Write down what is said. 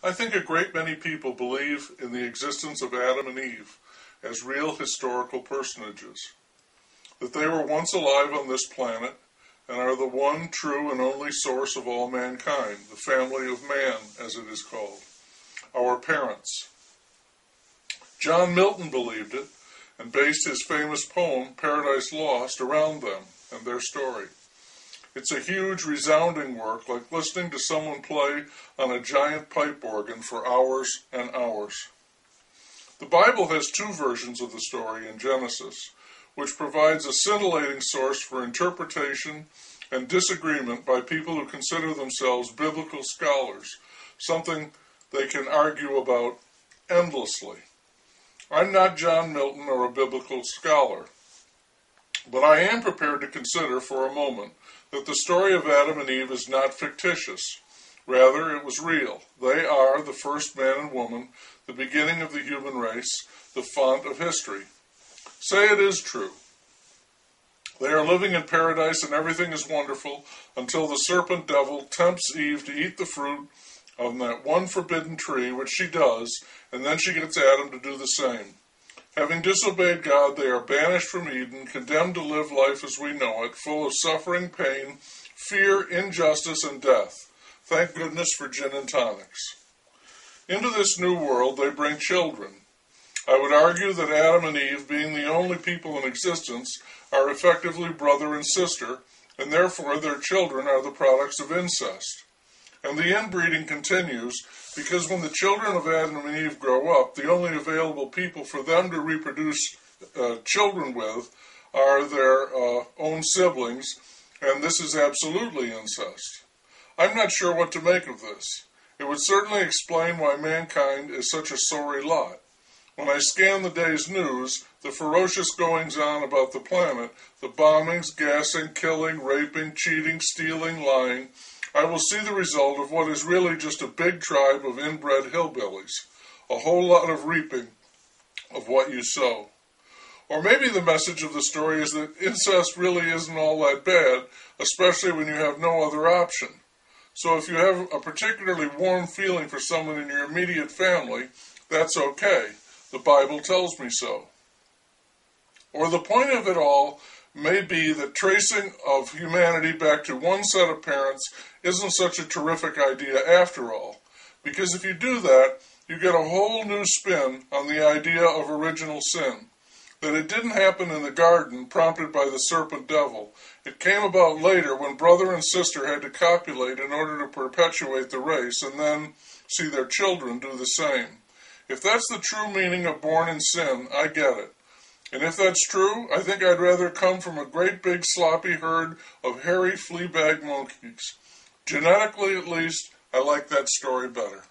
I think a great many people believe in the existence of Adam and Eve as real historical personages, that they were once alive on this planet and are the one true and only source of all mankind, the family of man, as it is called, our parents. John Milton believed it and based his famous poem, Paradise Lost, around them and their story. It's a huge, resounding work, like listening to someone play on a giant pipe organ for hours and hours. The Bible has two versions of the story in Genesis, which provides a scintillating source for interpretation and disagreement by people who consider themselves biblical scholars, something they can argue about endlessly. I'm not John Milton or a biblical scholar, but I am prepared to consider for a moment that the story of Adam and Eve is not fictitious. Rather, it was real. They are the first man and woman, the beginning of the human race, the font of history. Say it is true. They are living in paradise and everything is wonderful until the serpent devil tempts Eve to eat the fruit on that one forbidden tree, which she does, and then she gets Adam to do the same. Having disobeyed God, they are banished from Eden, condemned to live life as we know it, full of suffering, pain, fear, injustice, and death. Thank goodness for gin and tonics. Into this new world they bring children. I would argue that Adam and Eve, being the only people in existence, are effectively brother and sister, and therefore their children are the products of incest. And the inbreeding continues because when the children of Adam and Eve grow up, the only available people for them to reproduce children with are their own siblings, and this is absolutely incest. I'm not sure what to make of this. It would certainly explain why mankind is such a sorry lot. When I scan the day's news, the ferocious goings-on about the planet, the bombings, gassing, killing, raping, cheating, stealing, lying, I will see the result of what is really just a big tribe of inbred hillbillies, a whole lot of reaping of what you sow. Or maybe the message of the story is that incest really isn't all that bad, especially when you have no other option. So if you have a particularly warm feeling for someone in your immediate family, that's okay. The Bible tells me so. Or the point of it all may be that tracing of humanity back to one set of parents isn't such a terrific idea after all. Because if you do that, you get a whole new spin on the idea of original sin. That it didn't happen in the garden prompted by the serpent devil. It came about later when brother and sister had to copulate in order to perpetuate the race and then see their children do the same. If that's the true meaning of born in sin, I get it. And if that's true, I think I'd rather come from a great big sloppy herd of hairy flea-bag monkeys. Genetically, at least, I like that story better.